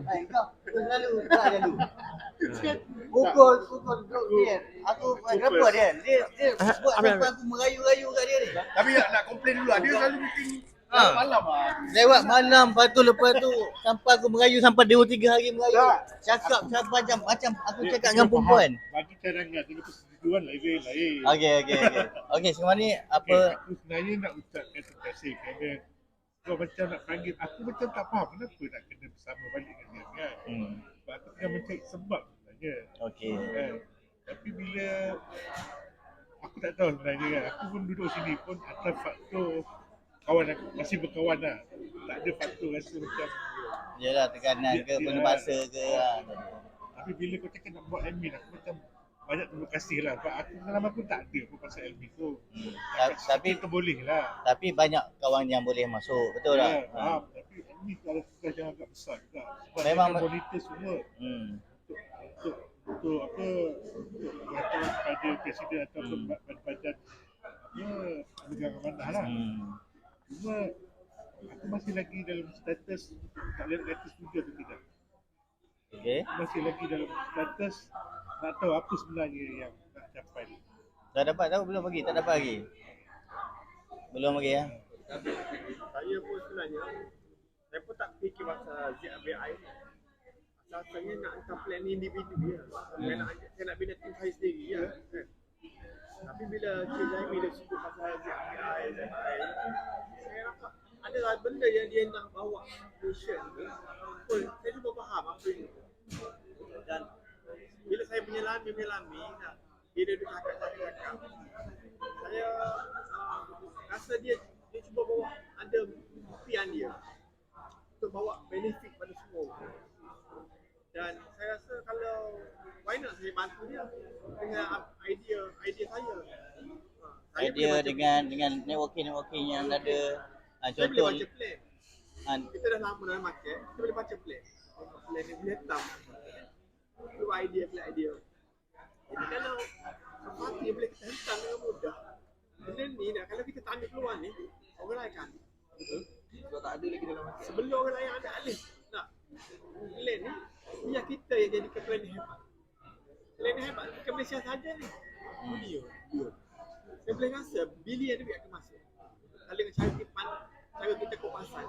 Kau selalu tak lalu. Pukul dia. Aku kenapa dia buat sampai aku merayu-rayu kat dia ni. Tapi nak komplain dulu lah. Dia selalu meeting malam lah. Lewat malam, lepas tu sampai aku merayu sampai 2-3 hari merayu. Cakap macam aku cakap dengan perempuan. Bagi cadangan dengan persetujuan lain. Okey, sekarang ni apa? Aku sebenarnya nak ucapkan terima kasih kerana kau macam nak panggil aku macam tak faham kenapa nak kena bersama balik dengan dia kan. Sebab aku tengah mencari sebab sebenarnya. Okey. Kan? Tapi bila aku tak tahu sebenarnya kan. Aku pun duduk sini pun atas faktor kawan aku masih berkawan lah. Tak ada faktor rasa macam Yalah tekanan ke penuh bahasa ke lah. Tapi bila kau cakap nak buat admin aku macam banyak terima kasih lah. Sebab aku pengalaman pun tak ada pun pasal admin tu. Tapi kita boleh lah. Tapi banyak kawan yang boleh masuk, betul tak? Faham. Tapi admin tu ada tugas yang agak besar juga. Sebab memang dia monitor semua. Untuk pengetahuan kepada presiden atau badan negara mana lah. Cuma aku masih lagi dalam status tak lihat kata setuju atau tidak. Okey. Masih lagi dalam status nak tahu apa sebenarnya yang nak capai. Dah dapat tahu belum lagi? Tak dapat lagi. Belum lagi ya. Saya pun sebenarnya saya pun tak fikir pasal ZBI ni. Asalnya nak hantar plan individu dia. Saya nak bina tim saya sendiri ya. Tapi bila Cik Zaimi dia sebut pasal ZBI, saya rasa ada benda yang dia nak bawa vision tu. Saya cuba faham apa ini. Dan bila saya menyelami dia cakap. Saya rasa dia cuba bawa ada impian dia untuk bawa benefit pada semua. Dan saya rasa kalau why not saya bantu dia dengan idea saya. Idea dengan networking yang ada. Saya Contoh boleh baca plan. Kita dah lama dalam market, kita boleh baca plan. Plan yang boleh hitam. Itu idea. Jadi kalau sesuatu yang boleh kita hentam dengan mudah, benda ni kalau kita tanya keluar ni, orang lain kan. Betul. Sebab tak ada lagi dalam market. Sebelum orang lain ada alih. Tak. Plan ni, biar kita yang jadi plan yang hebat. Plan yang hebat bukan Malaysia saja ni. Dunia. Saya boleh rasa bilion duit akan masuk. Kalau dengan cara kita kupasan.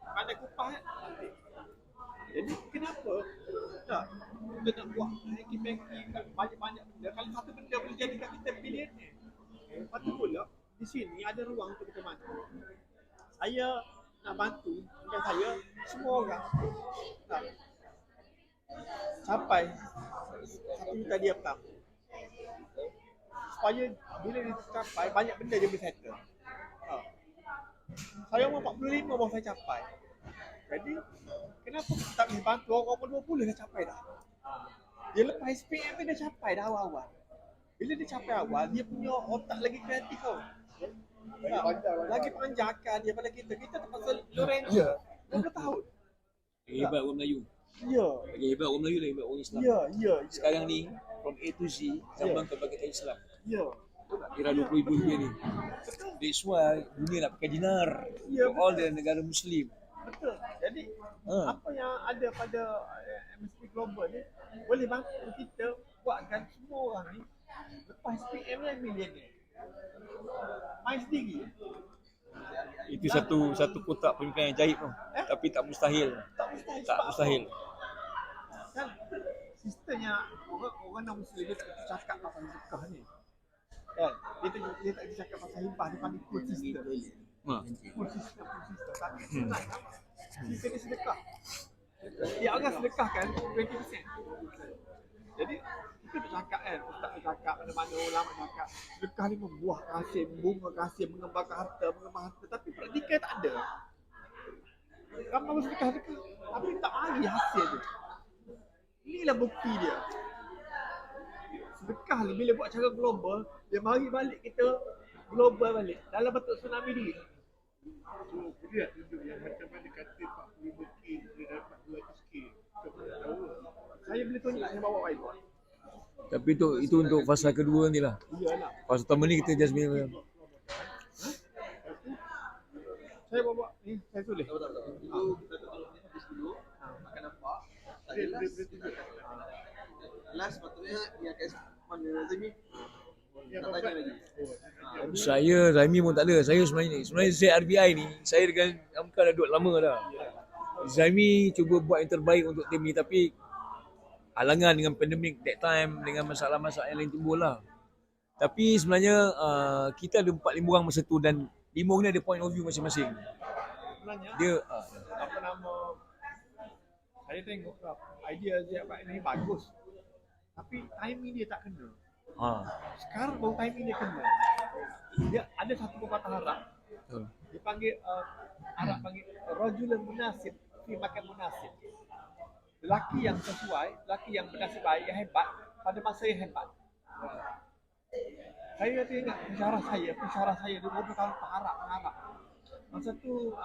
Pandai kupas kan? Jadi kenapa tak kita nak buat banking banyak-banyak benda. Kalau satu benda boleh jadikan kita bilion ni. Lepas tu pula di sini ada ruang untuk kita bantu. Saya nak bantu, bukan saya, semua orang nak capai 1 juta dia pertama. Supaya bila dia tercapai, banyak benda dia boleh settle. Saya umur 45 baru saya capai. Jadi, kenapa tak boleh bantu orang umur 20 dah capai dah? Dia lepas SPM dia capai dah awal-awal. Bila dia capai awal, dia punya otak lagi kreatif tau. Lagi panjang akal dia pada kita. Kita terpaksa Lorenzo 20 tahun. Hebat orang Melayu. Ya. Lagi hebat orang Melayu, lagi hebat orang Islam. Ya. Sekarang ni from A to Z zaman kebangkitan Islam. Ya. Kira 20,000 dunia ni. That's why dunia nak pakai dinar. For all the negara Muslim. Betul. Jadi apa yang ada pada MSP Global ni boleh bantu kita buatkan semua orang ni lepas SPM ni millionaire. Main sendiri. Itu satu kotak pemikiran yang jahit tu. Tapi tak mustahil. Tak mustahil. Kan sistemnya orang non Muslim dia tak cakap pasal zakah ni. Kan? Dia tak cakap pasal hibah, dia panggil full system. Full system. Sistem ni sedekah. Dia orang sedekahkan 20%. Jadi kita tak cakap kan, ustaz tak cakap, mana-mana ulama cakap sedekah ni membuah kasih, bunga kasih, mengembangkan harta. Tapi praktikal tak ada. Ramai sedekah, tapi tak bagi hasil tu. Inilah bukti dia. Sedekah ni bila buat cara global, dia mari balik kita global balik dalam bentuk tsunami duit. So, boleh tak tunjuk yang macam mana kata 45K dia dapat 200K? Saya boleh tunjuk, saya bawa whiteboard. Tapi itu untuk fasa kedua ni lah. Iyalah. Fasa pertama ni kita just bila saya bawa ni, saya tulis. Itu kita habis dulu. Akan nampak dia tunjuk. Last patutnya dia akan mana Zami. Yang Tak tanya lagi. Saya Zaimi pun tak ada. Saya sebenarnya ZRBI ni saya dengan Amka dah duduk lama dah. Zaimi cuba buat yang terbaik untuk tim ni tapi halangan dengan pandemik that time, dengan masalah-masalah yang lain timbul lah. Tapi sebenarnya kita ada 4-5 orang masa tu dan 5 orang ni ada point of view masing-masing. Sebenarnya Dia apa nama, saya tengok idea ZRBI ni bagus. Tapi timing dia tak kena. Sekarang baru timing dia kena. Dia ada satu pepatah Arab. Dia panggil Arab panggil rajulun munasib fi makan munasib. Lelaki yang sesuai, lelaki yang bernasib baik, yang hebat pada masa yang hebat. Saya tengok pensyarah saya 20 tahun mengharap. Masa tu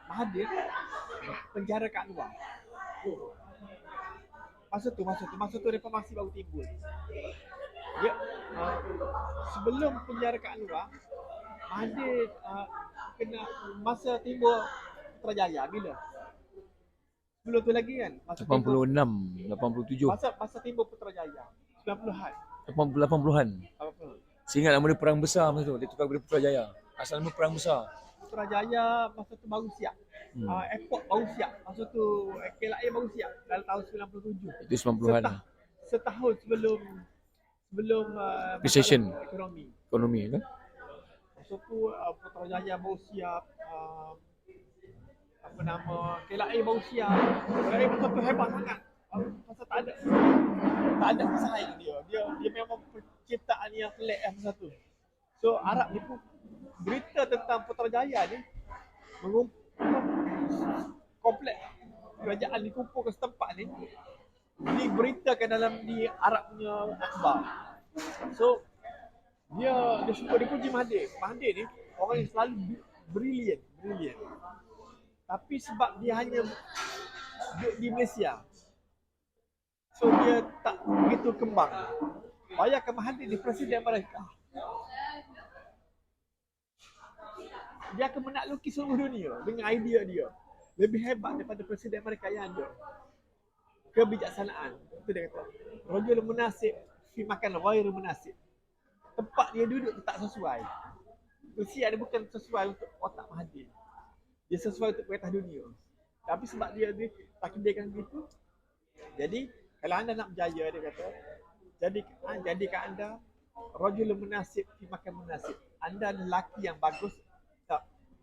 Mahathir penjara kat luar. Masa tu reformasi baru timbul. Dia sebelum penjara kat luar, Mahathir kena masa timbul Putrajaya bila? Sebelum tu lagi kan? Masa 86, 87, masa timbul Putrajaya 90-an. 80-an. Saya ingat nama dia Perang Besar masa tu. Dia tukar daripada Putrajaya. Asal nama Perang Besar. Putrajaya masa tu baru siap. Airport baru siap. Masa tu KLIA baru siap dalam tahun 97. Itu 90-an. Setahun sebelum Recession. Ekonomi kan? Masa tu Putrajaya baru siap. Apa nama, KLIA baru siap. KLIA masa tu hebat sangat. Masa tak ada pesaing dia. Dia memang penciptaan yang pelik masa tu. So Arab ni pun berita tentang Putrajaya ni komplek kerajaan dikumpul ke setempat ni diberitakan dalam di Arab punya akhbar. So dia puji Mahathir. Mahathir ni orang yang selalu brilliant. Tapi sebab dia hanya duduk di Malaysia, so dia tak begitu kembang. Bayangkan Mahathir di Presiden mereka, dia akan menakluki seluruh dunia dengan idea dia. Lebih hebat daripada Presiden mereka yang ada. Kebijaksanaan. Itu dia kata. Rajul munasib fi makan ghair munasib. Tempat dia duduk tu tak sesuai. Mesti ada bukan sesuai untuk otak Mahathir. Dia sesuai untuk perintah dunia. Tapi sebab dia takdirkan begitu, jadi kalau anda nak berjaya, dia kata, jadikan anda rajul munasib fi makan munasib. Anda lelaki yang bagus,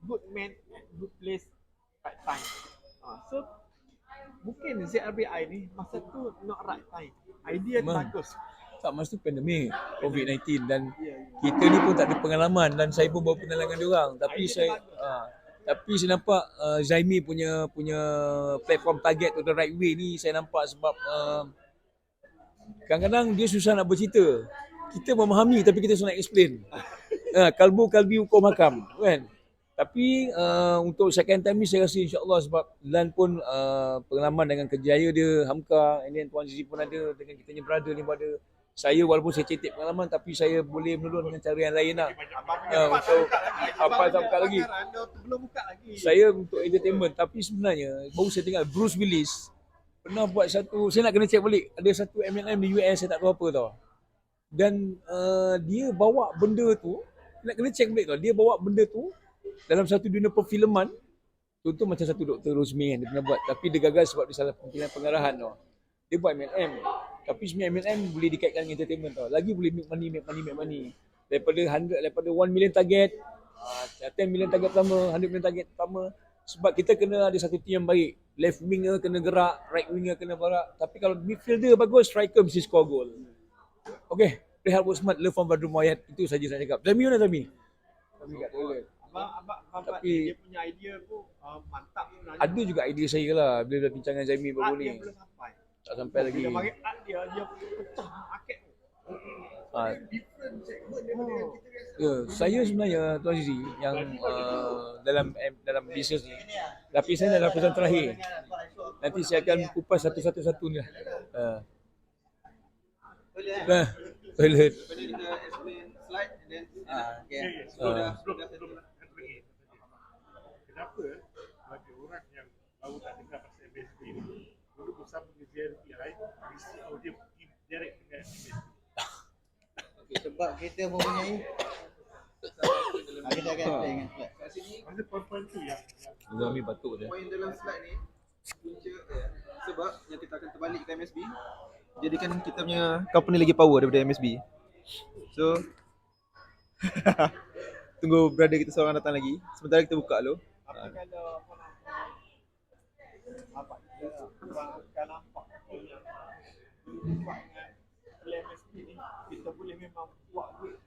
good man at good place, right time. So mungkin ZRBI ni masa tu not right time. Idea tu bagus. Tak, masa tu pandemik COVID-19 dan kita ni pun tak ada pengalaman dan saya pun baru kenal dengan dia orang. Tapi saya nampak Zaimi punya platform target to the right way ni saya nampak sebab kadang-kadang dia susah nak bercerita. Kita memahami tapi kita susah nak explain. Kalbi hukum hakam kan. Tapi untuk second time ni saya rasa insya-Allah sebab Lan pun pengalaman dengan kerjaya dia, Hamka, and then Tuan Zizi pun ada dengan kita punya brother ni pun ada. Saya walaupun saya cetek pengalaman tapi saya boleh menulun dengan cara yang lain lah. Untuk apa tak buka lagi. Belum buka lagi. Saya untuk entertainment tapi sebenarnya baru saya tengok Bruce Willis pernah buat satu, saya nak kena check balik. Ada satu MLM di US saya tak tahu apa tau. Dan dia bawa benda tu, nak kena check balik tau. Dia bawa benda tu dalam satu dunia perfilman. Contoh macam satu Dr. Rosmi yang dia pernah buat tapi dia gagal sebab dia salah pemilihan pengarahan tau. Dia buat MLM. Tapi sebenarnya MLM boleh dikaitkan dengan entertainment tau. Lagi boleh make money. Daripada 1 million target, 10 million target pertama, 100 million target pertama. Sebab kita kena ada satu team yang baik. Left winger kena gerak, right winger kena gerak. Tapi kalau midfielder bagus, striker mesti score goal. Okay, play hard, work smart, love from Badrul Moyat. Itu saja saya cakap. Zami mana Zami? Zami kat toilet. Abang Tapi dia punya idea pun mantap sebenarnya. ada juga idea saya lah bila dah bincang dengan Zami baru ni. Dia belum sampai. Tak sampai lagi. Dia bagi art dia pecah market. Different segment daripada yang kita biasa. Ya, saya sebenarnya Tuan Zizi yang dalam bisnes ni. Tapi saya dalam pesan terakhir. Nanti saya akan kupas satu-satu ni lah. Toilet. Lepas ni kita explain slide and then okay. Sebelum lagi. Kenapa bagi orang yang baru tak dengar pasal MSP ni, dulu bersama dengan ZRPI, isi audio direct dengan MSB. Okay, sebab kita mempunyai kita akan play dengan slide. Kat sini Masa poin-poin tu yang Zami batuk dia. poin dalam slide ni punca sebab yang kita akan terbalik ke MSB, jadikan kita punya company lagi power daripada MSB. So tunggu brother kita seorang datang lagi. Sementara kita buka dulu. Apa kalau apa orang akan nampak yang buat dengan LMSP ni, kita boleh memang buat duit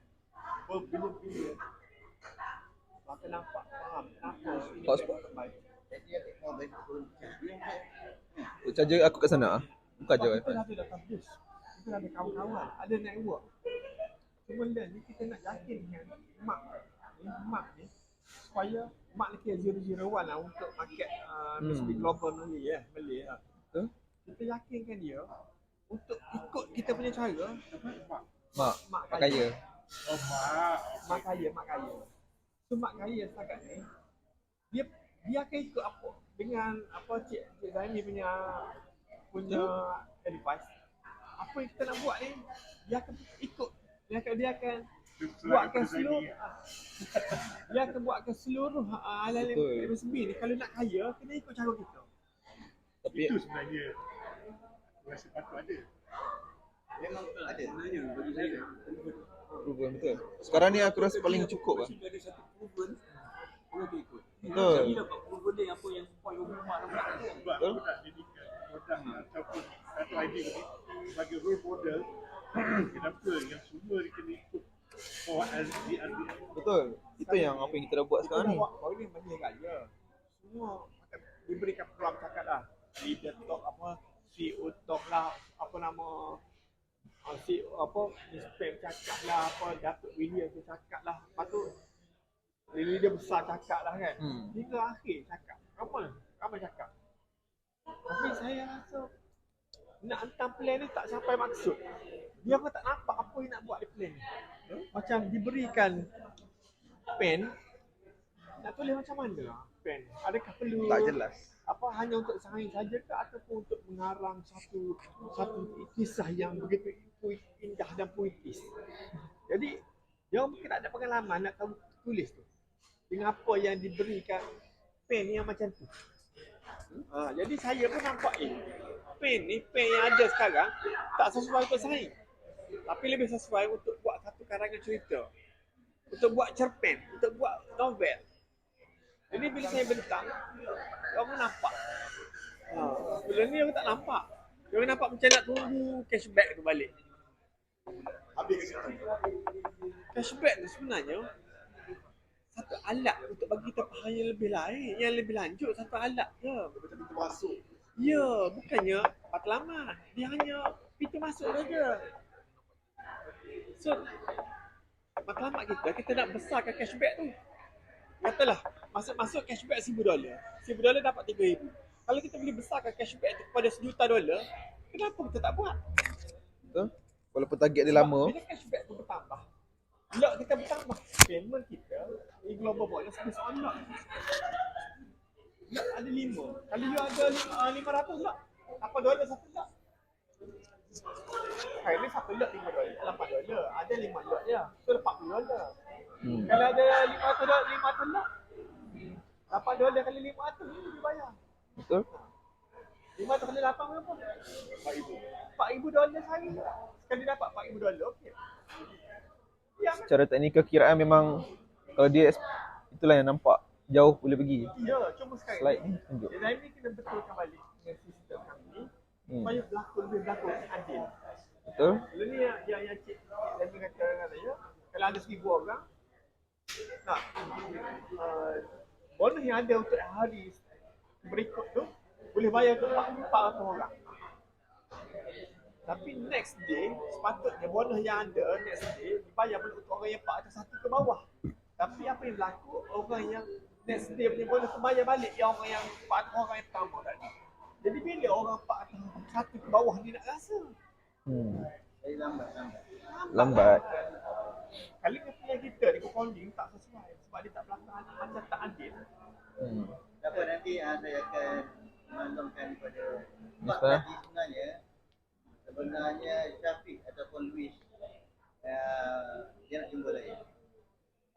berbilion-bilion. Maka nampak faham kenapa ini Hotspot. terbaik. Jadi dia mau turun. Charger aku kat sana. Buka je Kita wifi. dah ada database. Kita dah ada kawan-kawan, ada network. Cuma ni kita nak yakinkan mak ni supaya mak ni kira 001 lah untuk market MSP global Malay Malay lah. Betul? Kita yakinkan dia untuk ikut kita punya cara. Mak kaya. oh mak Mak kaya. So mak kaya setakat ni dia akan ikut apa dengan apa Cik Zaini punya advice. Apa yang kita nak buat ni, dia akan ikut. Dia akan buatkan seluruh dia akan buatkan seluruh hal-hal Betul. MSB ni. Kalau nak kaya, kena ikut cara kita. Tapi itu sebenarnya rasa patut ada. Memang ada. sebenarnya bagi saya proven betul. Sekarang ni aku rasa paling cukup lah. Ada satu proven, orang akan ikut. Betul. Jadi dapat proven dia apa yang point of view mak nak buat tu. Sebab aku nak jadikan produk ataupun satu idea ni sebagai role model. Kenapa yang semua dia kena ikut for LDR. Betul. Itu yang apa yang kita dah buat sekarang ni. Baru ni banyak kaya. Semua akan diberikan peluang cakap lah. Leader talk apa, CEO talk lah, apa nama CEO apa, Mister cakap lah, apa Datuk William tu cakap lah. Lepas tu leader besar cakap lah kan. Hingga akhir cakap. Ramai cakap. Tapi saya rasa nak hantar plan ni tak sampai maksud. Dia pun tak nampak apa yang nak buat di plan ni. Macam diberikan pen, nak tulis macam mana pen? Adakah perlu Tak jelas. apa hanya untuk sains saja ke ataupun untuk mengarang satu kisah yang begitu indah dan puitis. Jadi dia mungkin tak ada pengalaman nak tahu tulis tu dengan apa yang diberikan pen yang macam tu. Jadi saya pun nampak pen yang ada sekarang tak sesuai untuk sains, tapi lebih sesuai untuk buat satu karangan cerita, untuk buat cerpen, untuk buat novel. Jadi bila saya bentang, orang nampak. Sebelum ni orang tak nampak. Orang nampak macam nak tunggu cashback tu balik. Habis ke situ. Cashback tu sebenarnya satu alat untuk bagi kita faham yang lebih lain, yang lebih lanjut, satu alat je. Macam pintu masuk. Ya, bukannya matlamat. Dia hanya pintu masuk saja. So, matlamat kita nak besarkan cashback tu. Katalah masuk cashback $1,000. $1,000 dapat $3,000. Kalau kita boleh besarkan cashback tu kepada $1,000,000, kenapa kita tak buat? Betul? Walaupun target dia lama. Bila cashback tu bertambah, lot kita bertambah, payment kita di global bonus bisa on lot. Lot ada 5. Kalau you ada 500 lot, $8 satu lot. Hari ni satu lot $5, $8. Ada 5 lot je. So $40. Kalau ada 500 lot, $8 kali 500 ni dibayar. Betul? 500 kali 8 berapa? $4,000 sehari. Sekali dapat $4,000, okey. Ya, Secara teknikal kiraan memang kalau dia itulah yang nampak jauh boleh pergi. ya, cuma sekarang Slide ni tunjuk. design ni kena betulkan balik dengan sistem kami supaya berlaku adil. Betul? Lalu ni yang cik Zaini kata dengan saya, kalau ada 1,000 orang, nak bonus yang ada untuk hari berikut tu boleh bayar ke 400 orang. Tapi next day, sepatutnya bonus yang ada next day dibayar untuk orang yang 401 ke bawah. Tapi apa yang berlaku, orang yang next day punya bonus tu bayar balik yang orang yang 400 orang yang pertama tadi. Jadi bila orang 401 ke bawah ni nak rasa? Lambat. Lambat. Kalau kita ni co-founding tak sesuai sebab dia tak berlaku macam tak adil. Apa nanti saya akan menontonkan pada Yes, Pak Pak. tadi sebenarnya Syafiq ataupun Luis dia nak jumpa saya.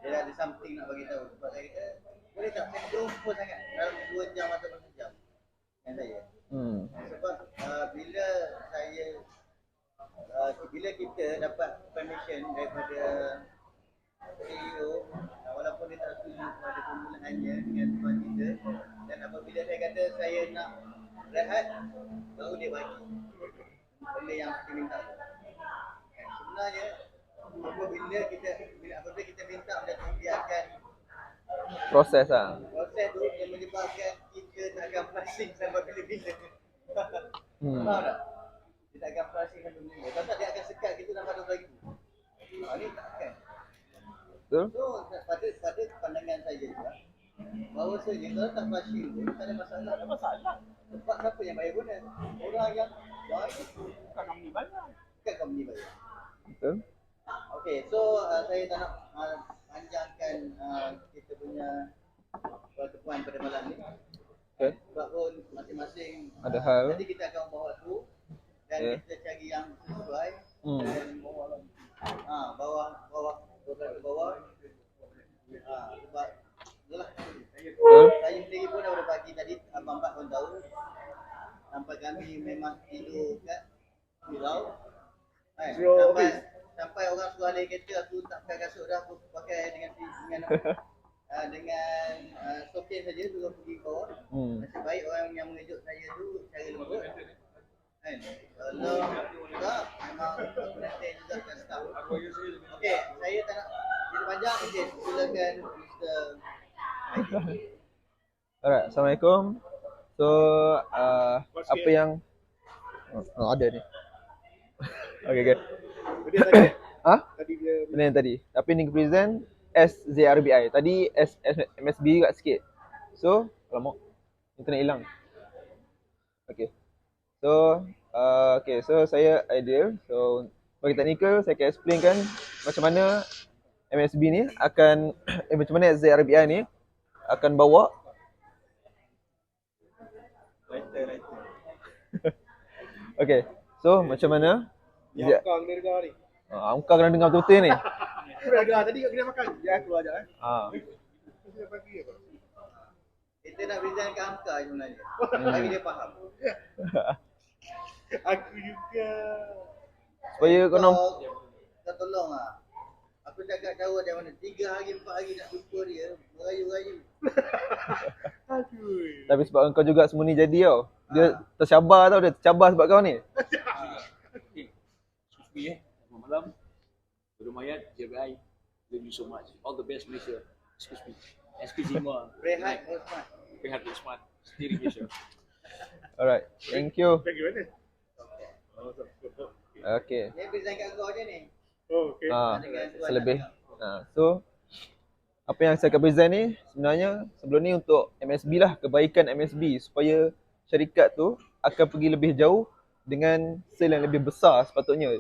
Dia ada something nak bagi tahu. Sebab saya kata, boleh tak saya jumpa sangat dalam 2 jam atau 1 jam dengan saya. Sebab bila saya bila kita dapat permission daripada CEO, walaupun dia tak setuju pada permulaannya dengan tuan kita, dan apabila saya kata saya nak rehat, baru dia bagi benda yang kita minta tu. Sebenarnya apabila kita minta macam tu, dia akan Proses lah. proses tu yang menyebabkan kita tak akan flashing sampai bila-bila. Faham tak? Dia tak akan flashing sampai bila-bila. Kalau tak, dia akan sekat kita dalam 12,000. Ni tak akan. Betul? So, pada pandangan saya juga, bahawasanya kalau tak flashing tu, tak ada masalah. Tak ada masalah. Sebab siapa yang bayar bonus? Orang yang bayar. Bukan company bayar. Bukan company bayar. Betul? Okay, so saya tak nak panjangkan kita punya pertemuan pada malam ni. Okay. Sebab pun masing-masing Ada hal. nanti kita akan bawa tu dan Okay. kita cari yang sesuai dan bawah sebab itulah Betul? saya sendiri pun dah bagi tadi Abang Pak pun tahu sampai kami memang tidur kat pulau kan, sampai orang suruh alih kereta aku tak pakai kasut dah, aku pakai dengan soket saja turun pergi bawah. Nasib baik orang yang mengejut saya tu cara lembut kan. Kalau tak memang aku nanti juga kat staff. Okey, saya tak nak jadi panjang. Okey, silakan Mr. Alright, Assalamualaikum. So, apa yang ada ni. Okay, good. Dia tadi. Ha? Tadi dia Benda yang tadi. Tapi ni present SZRBI. Tadi MSB juga sikit. So, alamak. Internet hilang. Okay. So, so saya Aidil. So, bagi teknikal, saya akan explainkan macam mana MSB ni akan, macam mana SZRBI ni akan bawa Okay. So, macam mana yang kau kena dengar ni. Angka kena dengar betul-betul ni. Aku dah dengar tadi kat kedai makan. Dia keluar je eh. Dia bagi apa? Kita nak present ke Hamka sebenarnya. Bagi dia faham. Aku juga. Supaya kau Kau tolong lah. Aku cakap tahu macam mana 3 hari 4 hari nak jumpa dia, merayu-rayu. Aduh. Tapi sebab kau juga semua ni jadi tau. Dia tercabar tau, dia tercabar sebab kau ni. Excuse me selamat malam. Bermayat JBI. Thank you so much. All the best Malaysia. Excuse me. Excuse-moi. Rehat Osman. Rehat Osman. Steering Malaysia. Alright, thank you. Bagi mana? Okay. Dia present kat kau je ni. Oh, okey. Selebih. So, apa yang saya akan present ni sebenarnya sebelum ni untuk MSB lah, kebaikan MSB supaya syarikat tu akan pergi lebih jauh dengan sale yang lebih besar sepatutnya.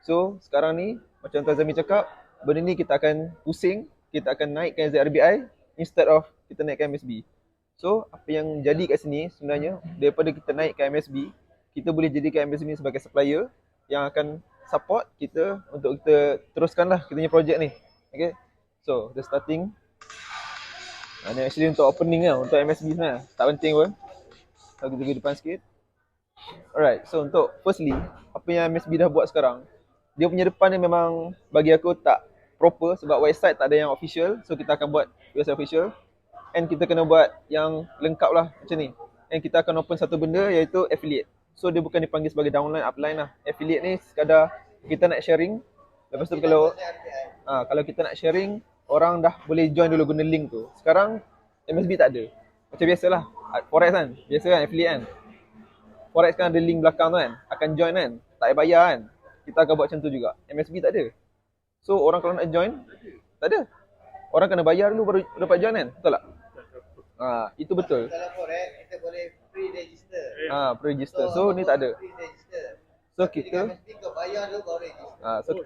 So, sekarang ni macam Tuan Zami cakap, benda ni kita akan pusing, kita akan naikkan ZRBI instead of kita naikkan MSB. So, apa yang jadi kat sini sebenarnya daripada kita naikkan MSB, kita boleh jadikan MSB ni sebagai supplier yang akan support kita untuk kita teruskanlah kita punya projek ni. Okay. So, the starting. Ni actually untuk opening lah, untuk MSB sebenarnya. Tak penting pun. Kita pergi depan sikit. Alright, so untuk firstly, apa yang MSB dah buat sekarang, dia punya depan ni memang bagi aku tak proper sebab website tak ada yang official. So, kita akan buat website official. And kita kena buat yang lengkap lah macam ni. And kita akan open satu benda iaitu affiliate. So dia bukan dipanggil sebagai downline, upline lah. Affiliate ni sekadar kita nak sharing. Lepas tu kalau kita nak sharing, orang dah boleh join dulu guna link tu. Sekarang MSB tak ada. Macam biasalah, Forex kan. Biasa kan affiliate kan. Forex kan ada link belakang tu kan. Akan join kan. Tak payah bayar kan. Kita akan buat macam tu juga. MSB tak ada. So orang kalau nak join, tak ada. Orang kena bayar dulu baru dapat join kan. Betul tak? Itu betul. Kalau Forex, kita boleh pre-register. Pre-register. So ni tak ada. Pre-register. So Tapi kita dengan mesti kau bayar dulu baru register. so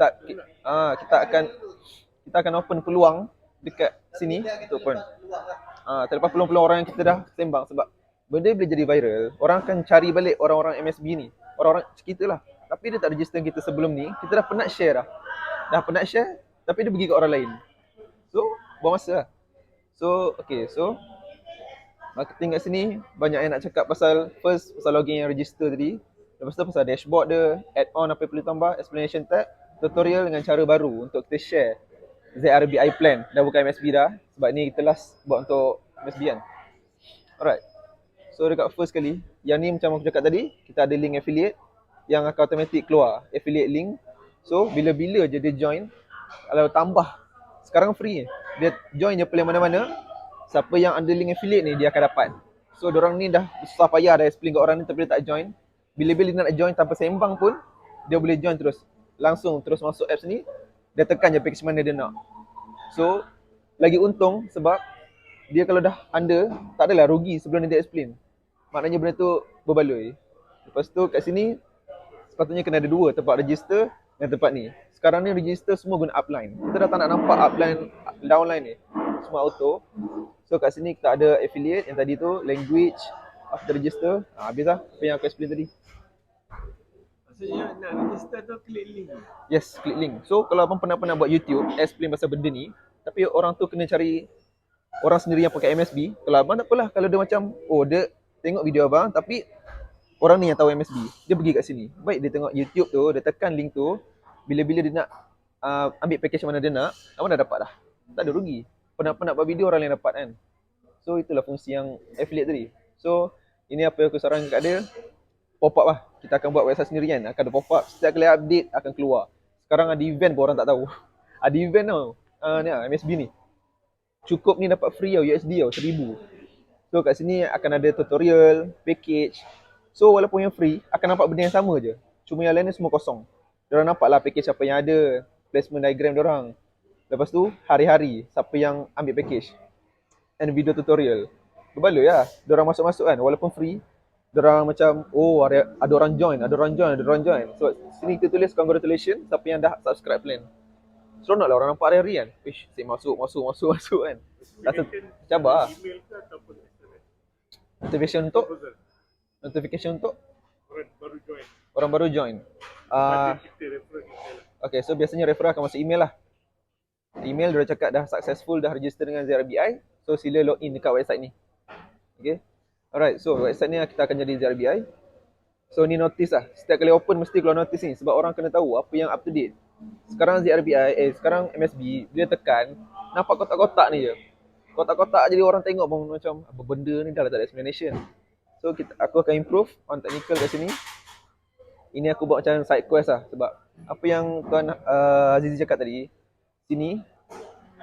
kita akan open peluang dekat sini untuk open. Peluang lah. Terlepas peluang-peluang orang yang kita dah sembang sebab benda boleh jadi viral, orang akan cari balik orang-orang MSB ni. Orang-orang kita lah. Tapi dia tak register kita sebelum ni, kita dah penat share dah. Dah penat share, tapi dia pergi ke orang lain. So, buang masa lah. So, okay. So, marketing kat sini, banyak yang nak cakap pasal first, pasal login yang register tadi. Lepas tu pasal dashboard dia, add-on apa yang perlu tambah, explanation tab, tutorial dengan cara baru untuk kita share ZRBI plan. Dah bukan MSB dah, sebab ni kita last buat untuk MSB kan. Alright. So dekat first kali, yang ni macam aku cakap tadi, kita ada link affiliate yang akan automatic keluar, affiliate link. So bila-bila je dia join, kalau tambah, sekarang free dia join je plan mana-mana, siapa yang ada link affiliate ni dia akan dapat. So diorang ni dah susah payah dah explain kat orang ni tapi dia tak join. Bila-bila dia nak join tanpa sembang pun, dia boleh join terus. Langsung terus masuk apps ni, dia tekan je package mana dia nak. So, lagi untung sebab dia kalau dah under, tak adalah rugi sebelum dia explain. Maknanya benda tu berbaloi. Lepas tu kat sini, sepatutnya kena ada dua, tempat register dan tempat ni. Sekarang ni register semua guna upline. Kita dah tak nak nampak upline, downline ni. Semua auto. So kat sini kita ada affiliate yang tadi tu, language, after register. Habis lah apa yang aku explain tadi. Maksudnya nak register tu klik link. Yes, klik link. So kalau abang pernah buat YouTube, explain pasal benda ni, tapi orang tu kena cari orang sendiri yang pakai MSB. Kalau abang tak apalah, kalau dia macam, oh dia tengok video abang, tapi orang ni yang tahu MSB, dia pergi kat sini. Baik dia tengok YouTube tu, dia tekan link tu, bila-bila dia nak ambil package mana dia nak, abang dah dapat dah. Tak ada rugi. Penat-penat buat video, orang lain dapat kan. So itulah fungsi yang affiliate tadi. So ini apa yang aku sarankan kat dia, pop-up lah. Kita akan buat website sendiri kan. Akan ada pop-up, setiap kali update akan keluar. Sekarang ada event pun orang tak tahu. Ada event tau. Ni lah, MSB ni. Cukup ni dapat free tau, USD tau, 1000. So kat sini akan ada tutorial, package. So walaupun yang free, akan nampak benda yang sama je. Cuma yang lain ni semua kosong. Diorang nampak lah package apa yang ada, placement diagram diorang. Lepas tu, hari-hari siapa yang ambil package. And video tutorial. Berbaloi lah. Diorang masuk-masuk kan, walaupun free. Diorang macam, oh ada orang join, ada orang join. So sini kita tulis congratulations siapa yang dah subscribe plan. Seronok lah orang nampak hari-hari kan. Ish, saya masuk kan. Rasa cabar lah. Email ke ataupun SMS? Notification untuk Orang baru join. orang baru join. Kita refer kita lah. Okay, so biasanya referral akan masuk email lah. Email dia cakap dah successful, dah register dengan ZRBI. So sila log in dekat website ni. Okay. Alright, so website ni kita akan jadi ZRBI. So ni notice lah. Setiap kali open mesti keluar notice ni sebab orang kena tahu apa yang up to date. Sekarang ZRBI, sekarang MSB, dia tekan, nampak kotak-kotak ni je. Kotak-kotak jadi orang tengok pun macam, apa benda ni dah tak ada explanation. So aku akan improve on technical kat sini. Ini aku buat macam side quest lah sebab apa yang Tuan Azizi cakap tadi, sini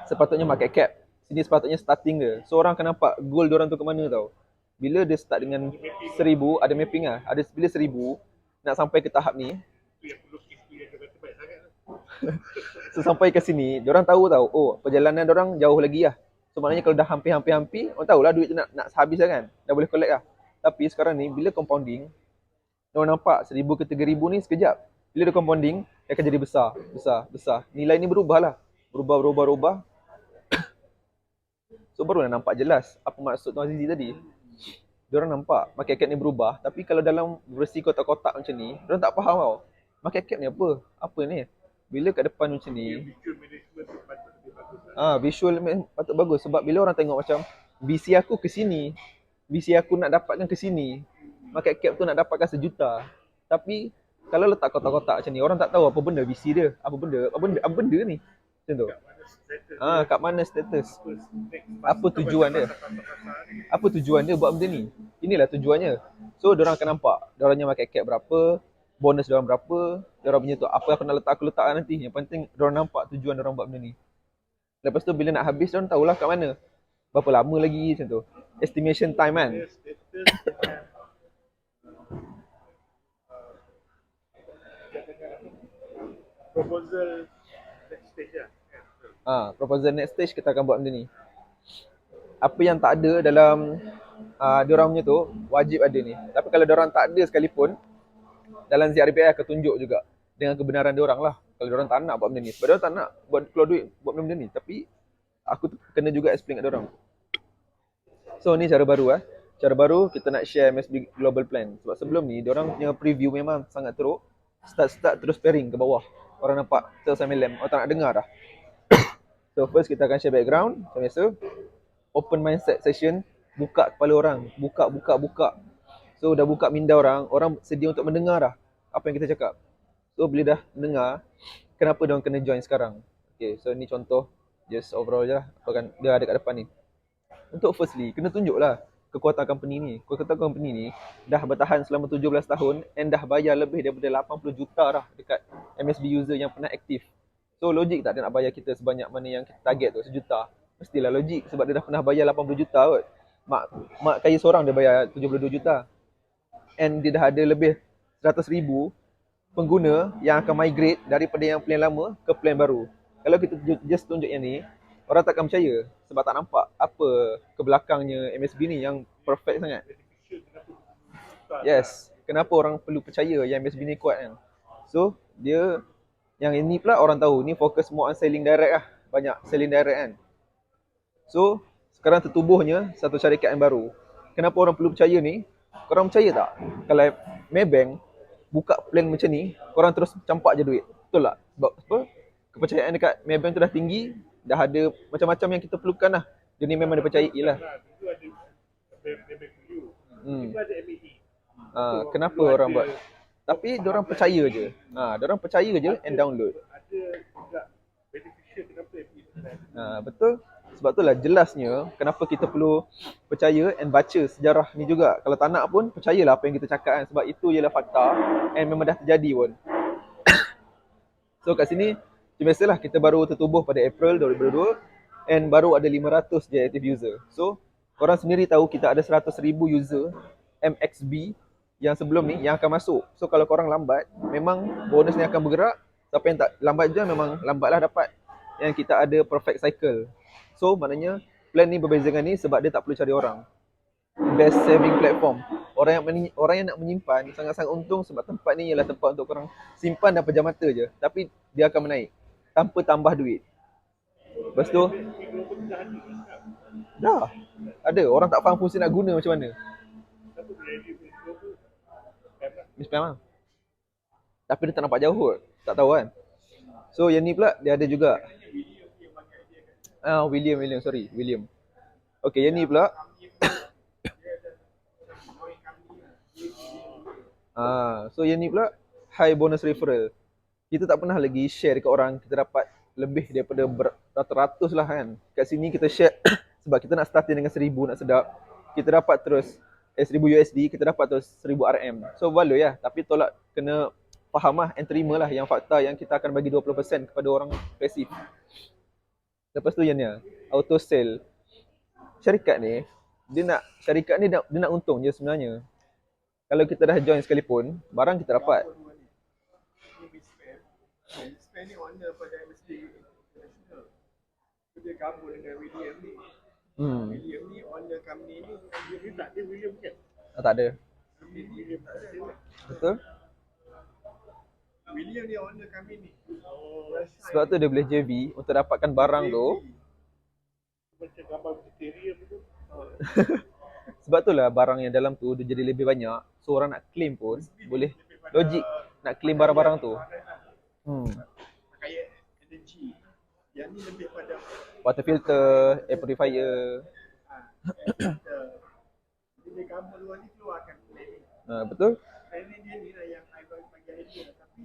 sepatutnya market cap. Sini sepatutnya starting dia. So orang akan nampak goal diorang tu ke mana tau. Bila dia start dengan 1000, ada mapping lah. Ada bila 1000 nak sampai ke tahap ni. Itu yang perlu kita yang kata baik sangat lah. So sampai ke sini, diorang tahu tau, oh perjalanan diorang jauh lagi lah. So maknanya kalau dah hampir-hampir, orang tahulah duit tu nak habis lah kan. Dah boleh collect lah. Tapi sekarang ni bila compounding, diorang nampak 1000 ke 3000 ni sekejap. Bila dia compounding, dia akan jadi besar. Nilai ni berubah lah. Berubah. So baru nak nampak jelas apa maksud Tuan Azizi tadi. Diorang nampak market cap ni berubah, tapi kalau dalam versi kotak-kotak macam ni, diorang tak faham tau. Market cap ni apa? Apa ni? Bila kat depan macam ni, Visual management tu patut lebih bagus lah. visual patut bagus sebab bila orang tengok macam VC aku ke sini, VC aku nak dapatkan ke sini, market cap tu nak dapatkan 1 juta. Tapi kalau letak kotak-kotak macam ni, orang tak tahu apa benda VC dia, apa benda ni. Macam tu. Kat mana status? Apa tujuan dia? Apa tujuan dia buat benda ni? Inilah tujuannya. So diorang akan nampak diorangnya market cap berapa, bonus diorang berapa, diorang punya tu apa aku nak letak, aku letakkan nanti. Yang penting diorang nampak tujuan diorang buat benda ni. Lepas tu bila nak habis diorang tahulah kat mana. Berapa lama lagi macam tu. Estimation time kan. Status dengan proposal next stage lah. Proposal next stage kita akan buat benda ni. Apa yang tak ada dalam diorang punya tu, wajib ada ni. Tapi kalau diorang tak ada sekalipun, dalam ZRBI akan tunjuk juga dengan kebenaran diorang lah. Kalau diorang tak nak buat benda ni. Sebab diorang tak nak buat keluar duit buat benda ni. Tapi aku kena juga explain kat diorang. So ni cara baru cara baru kita nak share MSB Global Plan. Sebab sebelum ni, diorang punya preview memang sangat teruk. Start terus pairing ke bawah. Orang nampak sales MLM, orang tak nak dengar dah. So first kita akan share background, macam biasa. Open mindset session, buka kepala orang, buka. So dah buka minda orang, orang sedia untuk mendengar dah apa yang kita cakap. So bila dah mendengar, kenapa diorang kena join sekarang? Okay, so ni contoh just overall je lah apa kan dia ada kat depan ni. Untuk firstly, kena tunjuklah kekuatan company ni. Kekuatan company ni dah bertahan selama 17 tahun and dah bayar lebih daripada 80 juta dah dekat MSB user yang pernah aktif. So logik tak dia nak bayar kita sebanyak mana yang kita target tu, 1 juta? Mestilah logik sebab dia dah pernah bayar 80 juta kot. Mak kaya seorang dia bayar 72 juta. And dia dah ada lebih 100,000 pengguna yang akan migrate daripada yang plan lama ke plan baru. Kalau kita just tunjuk yang ni, orang takkan percaya sebab tak nampak apa ke belakangnya MSB ni yang perfect sangat. Yes, kenapa orang perlu percaya yang MSB ni kuat kan? So, dia yang ini pula orang tahu, ni fokus more on selling direct lah. Banyak selling direct kan. So, sekarang tertubuhnya satu syarikat yang baru. Kenapa orang perlu percaya ni? Korang percaya tak? Kalau Maybank buka plan macam ni, korang terus campak je duit. Betul tak? Sebab apa? Kepercayaan dekat Maybank tu dah tinggi, dah ada macam-macam yang kita perlukan lah. Dia ni memang dipercayai lah. Dulu ada Maybank Dulu. Dulu ada MAE. Kenapa orang buat? Tapi diorang percaya je. Diorang percaya je and download. Ada juga beneficial kenapa MAE. Betul. Sebab itulah jelasnya kenapa kita perlu percaya and baca sejarah ni juga. Kalau tak nak pun percayalah apa yang kita cakap kan. Sebab itu ialah fakta and memang dah terjadi pun. So kat sini macam biasalah kita baru tertubuh pada April 2022 and baru ada 500 je active user. So korang sendiri tahu kita ada 100,000 user MXB yang sebelum ni yang akan masuk. So kalau korang lambat, memang bonus ni akan bergerak. Siapa yang tak lambat je memang lambatlah dapat. Yang kita ada perfect cycle. So maknanya plan ni berbeza dengan ni sebab dia tak perlu cari orang. Best saving platform. Orang yang nak menyimpan sangat-sangat untung sebab tempat ni ialah tempat untuk korang simpan dan pejam mata je. Tapi dia akan menaik tanpa tambah duit. Lepas tu dah ada orang tak faham fungsi nak guna macam mana. Miss Pam lah. Tapi dia tak nampak jauh kot. Tak tahu kan. So yang ni pula dia ada juga. William. Okay, yang ni pula. So yang ni pula high bonus referral. Kita tak pernah lagi share dekat orang, kita dapat lebih daripada beratus-ratus lah kan. Kat sini kita share sebab kita nak start dengan 1,000 nak sedap. Kita dapat terus 1,000 USD, kita dapat terus 1,000 RM. So value lah, tapi tolak kena faham lah and terima lah yang fakta yang kita akan bagi 20% kepada orang pasif. Lepas tu yang ni auto sale. Syarikat ni dia nak untung je sebenarnya. Kalau kita dah join sekalipun, barang kita dapat. Spend ni owner pada MSB International. Dia gabung dengan William ni. William ni owner company ni. Dia tak ada William kan? Tak ada. William tak ada. Betul? William dia owner company ni. Sebab tu dia boleh JV untuk dapatkan barang tu. Macam gambar vegetarian tu. Sebab tu lah barang yang dalam tu dia jadi lebih banyak. So orang nak claim pun boleh logik nak claim barang-barang tu. Kayak energy. Yang ni lebih pada Water filter, air purifier. dia gabung dua ni keluarkan plan ni. Betul? Plan ni dia ni lah yang I bagi idea. Tapi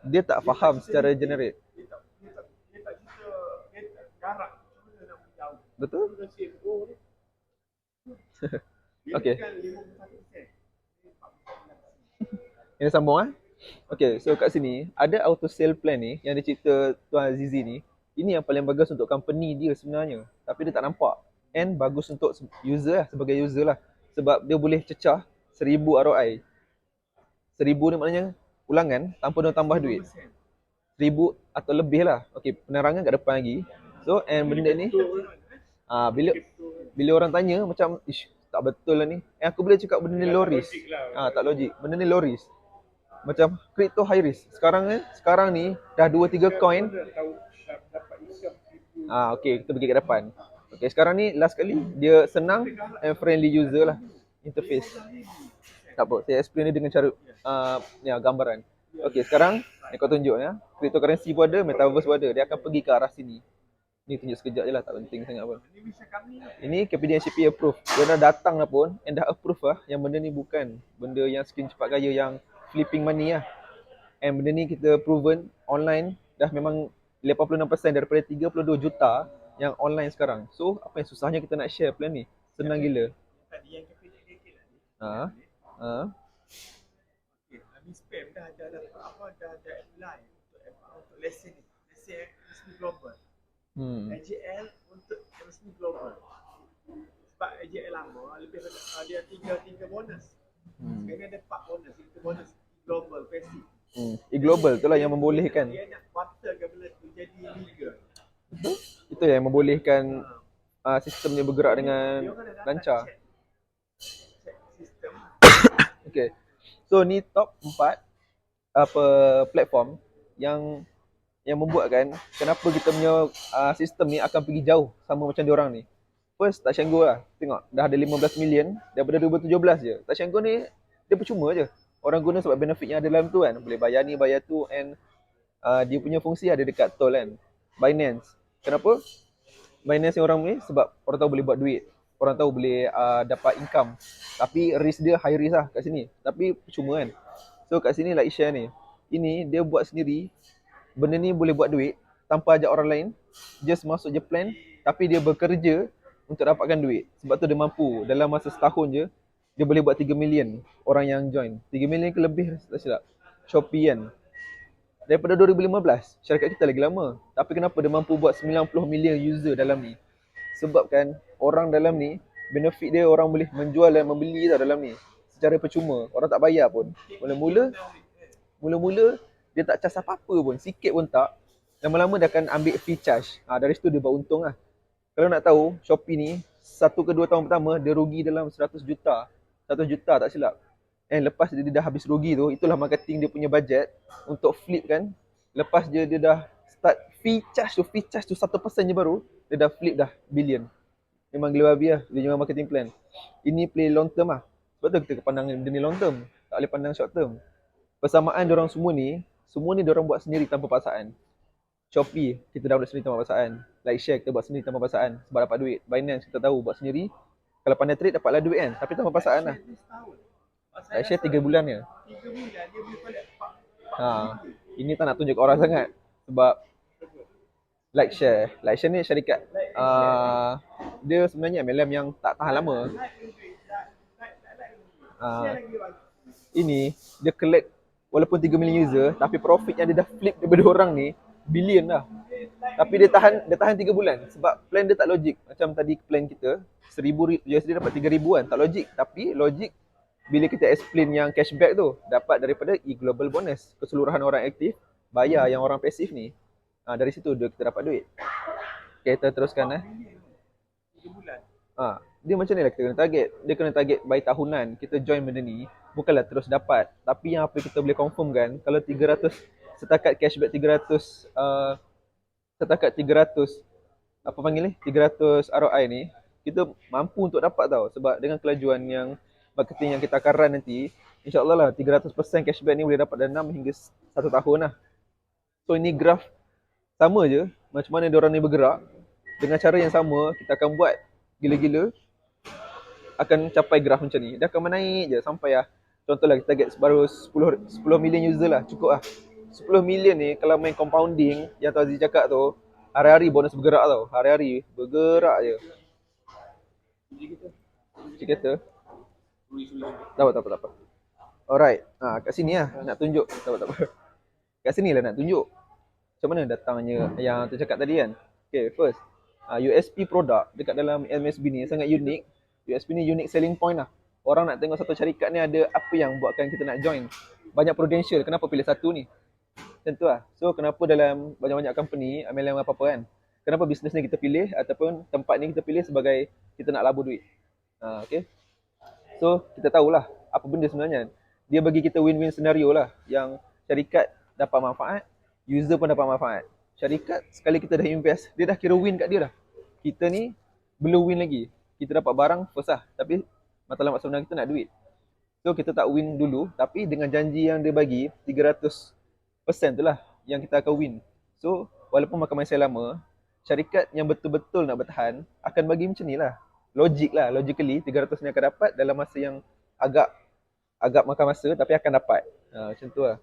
Dia tak faham secara generate. dia tak cerita, dia tak garap. Cuma dia nak jauh. Betul? Dia CFO ni. Dia Okay. bukan 51%. Ini sambung Okay, so kat sini ada auto sale plan ni yang dia cerita Tuan Azizi ni. Ini yang paling bagus untuk company dia sebenarnya. Tapi dia tak nampak. And bagus untuk user lah, sebagai user lah. Sebab dia boleh cecah 1,000 ROI. 1,000 ni maknanya ulangan tanpa dia tambah duit. 1,000 atau lebih lah. Okay, penerangan kat depan lagi. So, and benda ni bila orang tanya macam tak betul lah ni. Aku boleh cakap benda ni low risk. Tak logik. Benda ni low risk. Macam crypto high risk. Sekarang ni dah 2-3 coin. Okay, kita pergi ke depan. Okay, sekarang ni last kali dia senang and friendly user lah interface. Tak apa, saya explain dia dengan cara gambaran. Okay, sekarang ni kau tunjuk ya. Cryptocurrency pun ada, metaverse pun ada. Dia akan pergi ke arah sini. Ni tunjuk sekejap je lah, tak penting sangat pun. Ini KPDNCP approve. Dia dah datang lah pun and dah approve lah yang benda ni bukan benda yang skin cepat kaya yang flipping money lah. And benda ni kita proven online dah memang 86% daripada 32 juta yang online sekarang. So, apa yang susahnya kita nak share plan ni? Senang gila. Tadi yang KPDK lah ni. Ha. Okay, habis spam dah ada apply untuk lesson ni. Lesson MSB Global. AJL untuk MSB Global. Sebab AJL lama lebih dia 3 bonus. Sekarang ada 4 bonus, itu bonus global passive. E-global tu lah yang membolehkan. Dia nak kuartalkan benda tu jadi legal. Itu yang membolehkan sistem dia bergerak dengan Dia orang dah lancar. check sistem. Okay. So ni top 4 platform yang membuatkan kenapa kita punya sistem ni akan pergi jauh sama macam diorang ni. First, Touch 'n Go lah. Tengok, dah ada 15 million daripada 2017 je. Touch 'n Go ni dia percuma je. Orang guna sebab benefit yang ada dalam tu kan. Boleh bayar ni, bayar tu and dia punya fungsi ada dekat tol kan. Binance. Kenapa? Binance ni orang ni sebab orang tahu boleh buat duit. Orang tahu boleh dapat income. Tapi risk dia high risk lah kat sini. Tapi percuma kan. So kat sini like share ni. Ini dia buat sendiri. Benda ni boleh buat duit tanpa ajak orang lain. Just masuk je plan. Tapi dia bekerja untuk dapatkan duit. Sebab tu dia mampu. Dalam masa setahun je, dia boleh buat 3 million orang yang join. 3 million ke lebih tak silap. Shopee kan. Daripada 2015, syarikat kita lagi lama. Tapi kenapa dia mampu buat 90 million user dalam ni? Sebab kan orang dalam ni, benefit dia orang boleh menjual dan membeli tau dalam ni. Secara percuma. Orang tak bayar pun. Mula-mula dia tak charge apa-apa pun. Sikit pun tak. Lama-lama dia akan ambil fee charge. Dari situ dia buat untung lah. Kalau nak tahu, Shopee ni 1 ke 2 tahun pertama dia rugi dalam 100 juta. 100 juta tak silap. And lepas dia dah habis rugi tu, itulah marketing dia punya budget untuk flip kan. Lepas dia dah start fee charge tu 1% je baru, dia dah flip dah billion. Memang gila babi lah, dia memang marketing plan. Ini play long term lah. Sebab tu kita pandang dia ni long term, tak boleh pandang short term. Persamaan diorang semua ni diorang buat sendiri tanpa paksaan. Shopee, kita dah buat sendiri tanpa paksaan. Like share, kita buat sendiri tanpa paksaan sebab dapat duit. Binance, kita tahu buat sendiri. Kalau pandai trade, dapatlah duit kan. Tapi tanpa paksaan lah. Like share 3 bulan je. 3 bulan dia boleh balik Ini tak nak tunjuk orang sangat. Sebab like share ni syarikat dia sebenarnya MLM yang tak tahan lama. Ini dia collect walaupun 3 million user, tapi profit yang dia dah flip daripada orang ni billion dah. Tapi dia tahan 3 bulan sebab plan dia tak logik. Macam tadi plan kita 1000 USD dapat 3000 kan, tak logik. Tapi logik bila kita explain yang cashback tu dapat daripada e-global bonus. Keseluruhan orang aktif bayar yang orang pasif ni. Dari situ kita dapat duit. Okay, kita teruskan 3 bulan. Dia macam ni lah kita kena target. Dia kena target by tahunan. Kita join benda ni bukanlah terus dapat. Tapi yang apa kita boleh confirm kan, kalau 300 setakat cashback 300 setakat 300 apa panggil ni 300 ROI ni kita mampu untuk dapat tau. Sebab dengan kelajuan yang marketing yang kita akan run nanti, insyaAllah lah 300% cashback ni boleh dapat dalam 6 hingga 1 tahun lah. So ini graph sama je macam mana diorang ni bergerak. Dengan cara yang sama kita akan buat gila-gila, akan capai graf macam ni. Dia akan menaik je sampai lah. Contohlah kita get baru 10 million user lah, cukup lah. 10 million ni kalau main compounding yang Tuan Aziz cakap tu, hari-hari bonus bergerak tau. Hari-hari bergerak je. Cik kata tak apa. Alright, kat sini lah nak tunjuk. Tak apa. Kat sini lah nak tunjuk macam mana datangnya yang tu cakap tadi kan. Okay, first USP produk dekat dalam MSB ni sangat unik. USP ni unique selling point lah. Orang nak tengok satu syarikat ni ada apa yang buatkan kita nak join. Banyak prudential, kenapa pilih satu ni? Macam tu lah. So kenapa dalam banyak-banyak company, MLM apa-apa kan, kenapa bisnes ni kita pilih ataupun tempat ni kita pilih sebagai kita nak labur duit. Okay. So kita tahulah apa benda sebenarnya. Dia bagi kita win-win scenario lah. Yang syarikat dapat manfaat, user pun dapat manfaat. Syarikat sekali kita dah invest, dia dah kira win kat dia dah. Kita ni belum win lagi. Kita dapat barang first lah, tapi matlamat sebenarnya kita nak duit. So kita tak win dulu, tapi dengan janji yang dia bagi 300% tu lah yang kita akan win. So walaupun makan masa lama, syarikat yang betul-betul nak bertahan akan bagi macam ni lah. Logically 300 ni akan dapat dalam masa yang agak makan masa, tapi akan dapat. Macam tu lah.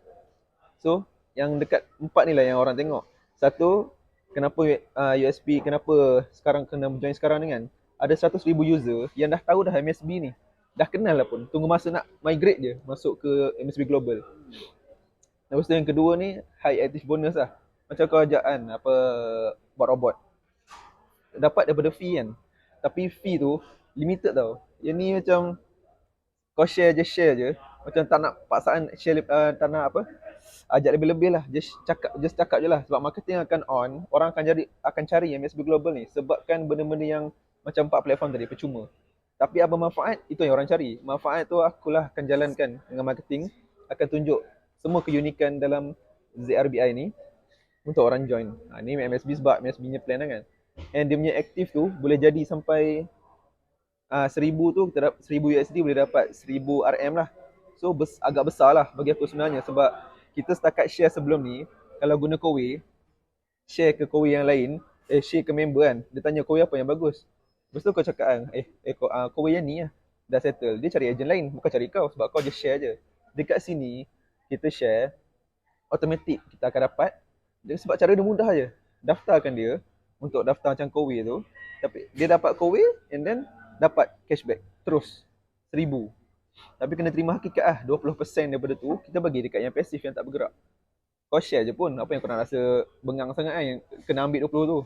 So yang dekat 4 ni lah yang orang tengok. Satu, kenapa USP, kenapa sekarang kena join sekarang ni kan, ada 100,000 user yang dah tahu dah MSB ni, dah kenal lah pun, tunggu masa nak migrate je masuk ke MSB Global. Lepas tu yang kedua ni, high active bonus lah. Macam kau ajak kan, apa, buat robot, dapat daripada fee kan, tapi fee tu limited tau. Yang ni macam kau share je, macam tak nak paksaan share, tak nak apa, ajak lebih-lebih lah, just cakap je lah. Sebab marketing akan on, orang akan cari MSB Global ni sebabkan benda-benda yang macam 4 platform tadi percuma. Tapi apa manfaat, itu yang orang cari. Manfaat tu akulah akan jalankan dengan marketing, akan tunjuk semua keunikan dalam ZRBI ni untuk orang join. Ni MSB sebab MSB punya plan lah kan. And dia punya aktif tu boleh jadi sampai 1000 tu, kita dapat 1000 USD boleh dapat 1000 RM lah. So agak besar lah bagi aku sebenarnya, sebab kita setakat share sebelum ni, kalau guna Kowe, share ke Kowe yang lain, share ke member kan, dia tanya Kowe apa yang bagus. Lepas tu kau cakap kan, Kowe yang ni lah, dah settle. Dia cari agent lain, bukan cari kau, sebab kau just share je. Dekat sini, kita share, automatik kita akan dapat. Sebab cara dia mudah je. Daftarkan dia, untuk daftar macam Kowe tu, tapi dia dapat Kowe, and then dapat cashback, terus 1000. Tapi kena terima hakikat lah, 20% daripada tu, kita bagi dekat yang pasif yang tak bergerak. Kau share je pun, apa yang kau nak rasa bengang sangat kan, yang kena ambil 20 tu.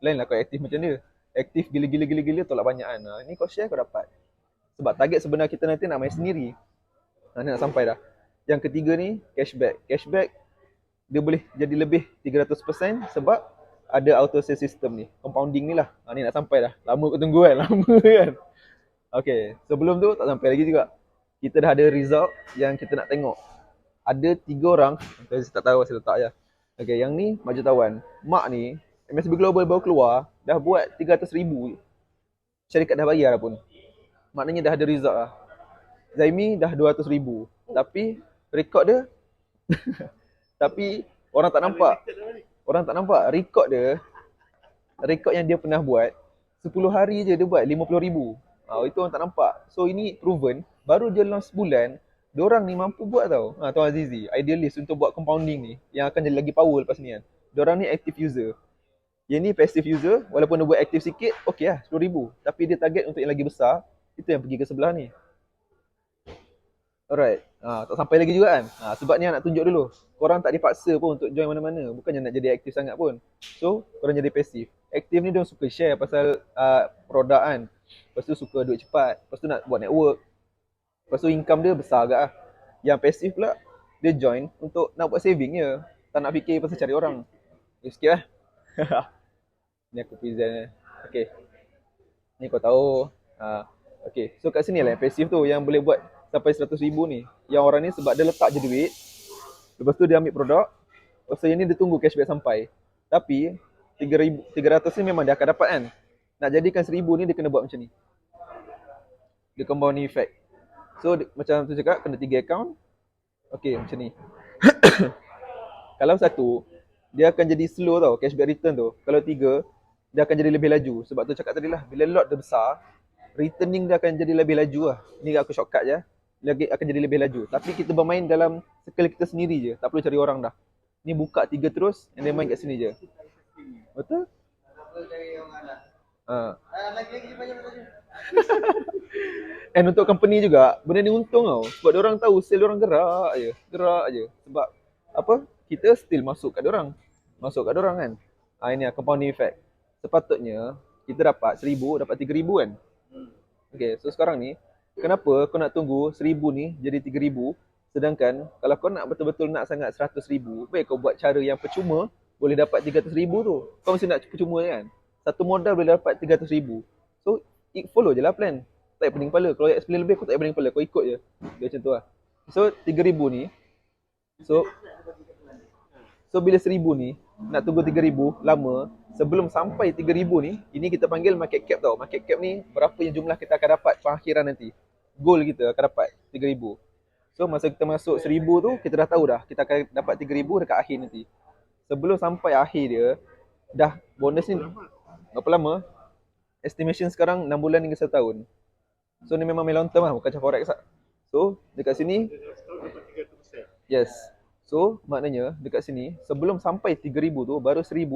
Lain lah kau aktif macam dia. Aktif gila-gila tolak banyakan. Ni kau share kau dapat. Sebab target sebenarnya kita nanti nak main sendiri. Ni nak sampai dah. Yang ketiga ni, cashback. Cashback, dia boleh jadi lebih 300% sebab ada auto sale system ni. Compounding ni lah. Ni nak sampai dah. Lama kau tunggu kan? Lama kan? Okay, sebelum tu tak sampai lagi juga. Kita dah ada result yang kita nak tengok. Ada 3 orang, saya tak tahu saya letak je. Okay, yang ni maju tawan. Mak ni, MSB Global baru keluar, dah buat 300,000. Syarikat dah bayar dah pun. Maknanya dah ada result lah. Zaimi dah 200,000. Tapi rekod dia tapi orang tak nampak. Orang tak nampak rekod dia. Rekod yang dia pernah buat 10 hari je dia buat 50,000. Itu orang tak nampak. So ini proven, baru je launch sebulan, diorang ni mampu buat tau. Tuan Azizi, idealist untuk buat compounding ni, yang akan jadi lagi power lepas ni kan. Diorang ni active user. Yang ni passive user, walaupun dia buat aktif sikit, okey lah, 10,000. Tapi dia target untuk yang lagi besar, itu yang pergi ke sebelah ni. Alright, tak sampai lagi juga kan. Sebab ni nak tunjuk dulu. Korang tak dipaksa pun untuk join mana-mana. Bukannya nak jadi aktif sangat pun. So, korang jadi pasif. Aktif ni dia suka share pasal produk kan. Lepas tu suka duit cepat. Lepas tu nak buat network. Lepas tu income dia besar agak lah. Yang pasif pula, dia join untuk nak buat saving je. Tak nak fikir pasal cari orang. Sikit lah. Ni aku present. Okay. Ni kau tahu. Okay. So kat sini lah yang pasif tu yang boleh buat sampai 100,000 ni. Yang orang ni sebab dia letak je duit. Lepas tu dia ambil produk. Lepas tu yang ni dia tunggu cashback sampai. Tapi 300 ni memang dia akan dapat kan. Nak jadikan 1,000 ni dia kena buat macam ni. Dia compounding effect. So macam tu cakap kena 3 account. Okay macam ni. Kalau satu, dia akan jadi slow tau cashback return tu. Kalau 3, dia akan jadi lebih laju. Sebab tu cakap tadi lah, bila lot dia besar, returning dia akan jadi lebih laju lah. Ni aku shortcut je. Lagi akan jadi lebih laju. Tapi kita bermain dalam circle kita sendiri je. Tak perlu cari orang dah. Ni buka 3 terus, and then main kat sini je. Betul? Lagi banyak lagi. And untuk company juga, benda ni untung tau. Sebab diorang tahu sale diorang gerak je. Sebab apa? Kita still masuk kat diorang. Kan. Ini lah compounding effect. Sepatutnya kita dapat 1,000, dapat 3,000 kan. Okay, so sekarang ni kenapa kau nak tunggu 1,000 ni jadi 3,000, sedangkan kalau kau nak betul-betul nak sangat 100,000, baik kau buat cara yang percuma boleh dapat 300,000 tu. Kau mesti nak percuma kan. Satu modal boleh dapat 300,000. So follow je lah plan. Tak payah pening kepala. Kalau explain lebih, kau tak payah pening kepala. Kau ikut je. Dia macam tu lah. So 3,000 ni, So bila 1,000 ni, nak tunggu 3,000 lama, sebelum sampai 3,000 ni, ini kita panggil market cap tau. Market cap ni berapa yang jumlah kita akan dapat pengakhiran nanti. Goal kita akan dapat 3,000. So masa kita masuk 1,000 tu, kita dah tahu dah kita akan dapat 3,000 dekat akhir nanti. Sebelum sampai akhir dia, dah bonus ni berapa lama? Estimation sekarang 6 bulan hingga 1 tahun. So ni memang long term lah, bukan macam forex lah. So dekat sini, Setahun dapat 300%. yes. So maknanya dekat sini, sebelum sampai 3,000 tu, baru 1,000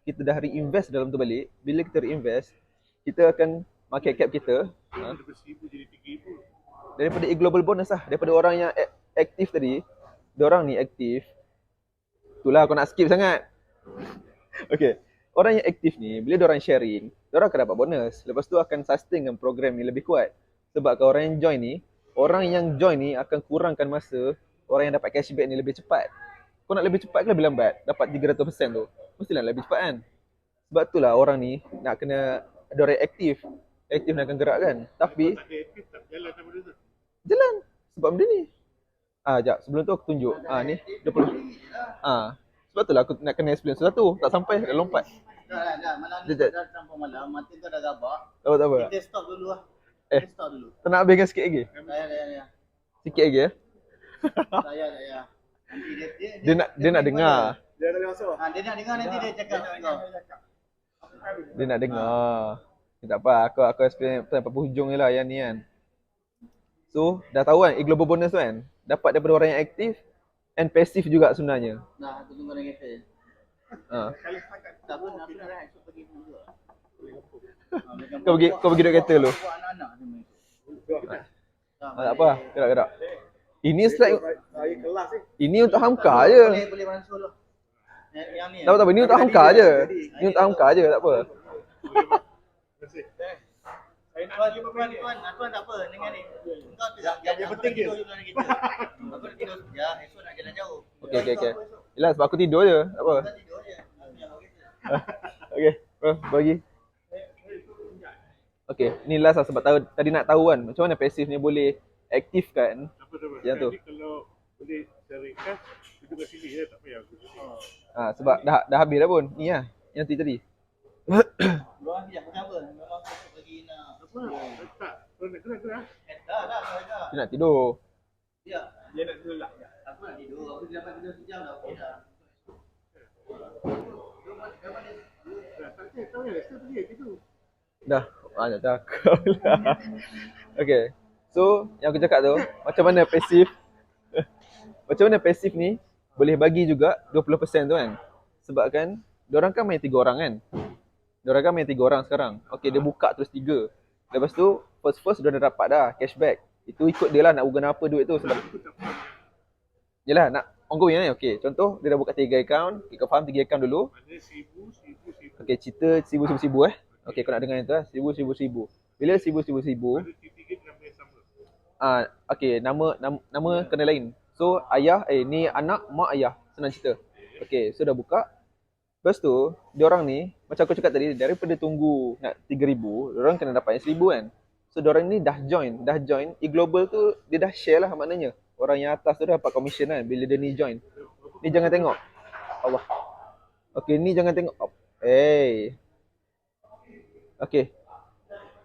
kita dah reinvest dalam tu balik. Bila kita reinvest, kita akan market cap kita Daripada 1,000 jadi 3,000. daripada global bonus lah. Daripada orang yang aktif tadi, diorang ni aktif. Itulah aku nak skip sangat. Okay. Orang yang aktif ni, bila diorang sharing, diorang akan dapat bonus. Lepas tu akan sustain dengan program ni lebih kuat. Sebab kalau orang yang join ni akan kurangkan masa orang yang dapat cashback ni lebih cepat. Kau nak lebih cepat ke lebih lambat? Dapat 300% tu. Mestilah lebih cepat kan? Sebab itulah orang ni nak kena ada orang aktif. Aktif nak akan gerak kan? Tapi Tak ada aktif, tak jalan sama dia tu. jalan sebab benda ni. Sekejap. Sebelum tu aku tunjuk. Ni 20. Sebab itulah aku nak kena explain sesuatu. Tak sampai, dah lompat. Dah. Malam ni Jejak. dah sampai malam. Mati tu dah gabak. Tak apa. Kita stop dulu lah. Eh. Kita stop dulu. Tak nak habiskan sikit lagi? Dah. Sikit lagi ya? Tak payah. Nanti Dia nak dengar. Dia tak boleh masuk. Dia nak dengar nanti dia cakap. Dia nak dengar. Tak apa, aku explain sampai hujung je lah yang ni kan. So, dah tahu kan, global bonus tu kan, dapat daripada orang yang aktif and pasif juga sebenarnya. Dah, aku tunggu lagi fail. Tak pun, aku dah esok pergi dulu. Kau pergi duduk kereta lu. Buat anak-anak semua. Tak apa, gerak. Ini slide, Saya kelas ni. ini untuk Hamka je. Boleh beransur dulu. Yang ni. Tak apa, ini untuk Hamka je. Ini untuk Hamka je, tak apa. Tuan tak apa dengan ni. Engkau yang penting tidur juga dengan kita. Aku nak tidur sekejap, esok nak jalan jauh. Okey. Yelah, sebab aku tidur je, tak apa. Kita tidur je. Okey, bagi. Okey, ni last lah sebab tadi nak tahu kan macam mana pasif ni boleh aktif kan. Apa Yang tu. Ni kalau boleh cari kas, duduk kat sini je, tak payah. Sebab dah habis dah pun. Ni lah, yang tadi. Luar sekejap, bukan apa. Memang aku pergi nak. Apa? Tak. Kau nak gerak. Dah. Dia nak tidur. Ya. Dia nak tidur lah. Aku nak tidur. Aku dapat tidur sejam dah. Okey dah. Tak payah. Saya pergi tidur. Dah. Banyak cakap lah. Okay. So, yang aku cakap tu, macam mana pasif macam mana pasif ni boleh bagi juga 20% tu kan. Sebab kan, diorang kan main 3 orang kan. Diorang kan main 3 orang sekarang. Okay, dia buka terus 3. Lepas tu, first dia dah dapat dah cashback. Itu ikut dia lah nak guna apa duit tu. Sebab yelah, nak ongoing ni. Okay, contoh, dia dah buka 3 account. Kita faham 3 account dulu. Mana 1,000. Okay, cerita 1,000 Okay, kau nak dengar yang tu lah. 1,000. Bila 1,000. Ada tiga nama yang sama. Okay, nama kena lain. So, ayah, ni anak, mak, ayah. Senang cerita. Okay, so dah buka. Lepas tu, diorang ni, macam aku cakap tadi, daripada tunggu nak 3,000, diorang kena dapat yang 1,000 kan. So, diorang ni dah join. E-Global tu, dia dah share lah maknanya. Orang yang atas tu dah dapat commission kan, bila dia ni join. Ni jangan tengok. Allah. Okay, ni jangan tengok. Okay.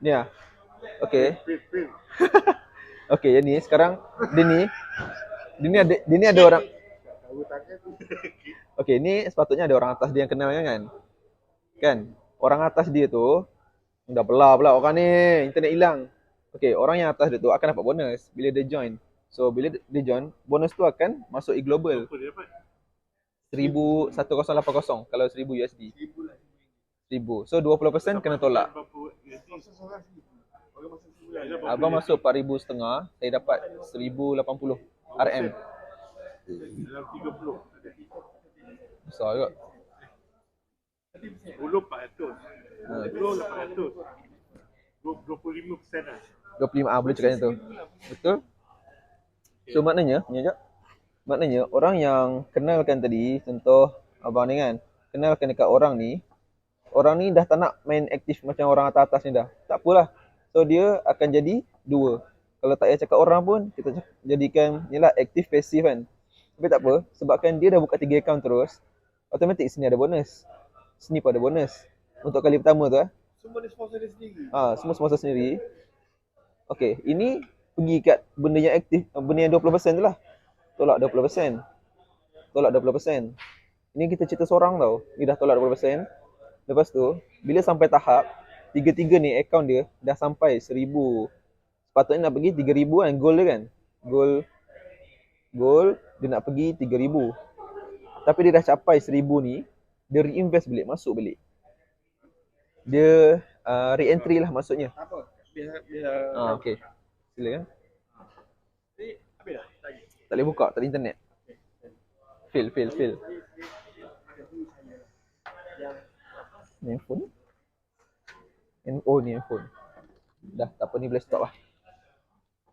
Ni lah. Okay. Okay, yang ni sekarang dia ni ada orang. Okay, ni sepatutnya ada orang atas dia yang kenal kan? Kan? Orang atas dia tu dah belah pula orang ni, internet hilang. Okay, orang yang atas dia tu akan dapat bonus bila dia join. So, bila dia join, bonus tu akan masuk e-Global. Apa dia dapat? 1080 kalau 1,000 USD. 1,000. So 20% kena tolak. Abang masuk 4,500, saya dapat 1,080 RM. Dalam 30. Besar juga. 10 400. 10 800. 25% lah. 25 boleh cakap macam tu. Betul? So maknanya orang yang kenalkan tadi, contoh abang ni kan, kenalkan dekat orang ni dah tak nak main aktif macam orang atas-atas ni dah. Tak apalah. So dia akan jadi 2. Kalau tak payah cakap orang pun, kita jadikan ni lah aktif pasif kan. Tapi tak apa, sebabkan dia dah buka 3 account terus, automatik sini ada bonus. sini pun ada bonus. Untuk kali pertama tu Semua dia sponsor dia sendiri. semua sponsor sendiri. Okey, ini pergi kat benda yang aktif, benda yang 20% tu lah. Tolak 20%. Tolak 20%. Ini kita cerita seorang tau. Dia dah tolak 20%. Lepas tu, bila sampai tahap tiga-tiga ni akaun dia dah sampai 1000. Sepatutnya nak pergi 3000 kan, goal dia kan. Goal dia nak pergi 3000. Tapi dia dah capai 1000 ni, dia reinvest balik, masuk balik. Dia re-entry lah maksudnya. Apa? Biar Okey. Sila. ni habis dah lagi. Tak boleh buka, tak ada internet. Fail. Ni handphone. Oh, ni handphone. Dah, tak apa ni boleh stop lah.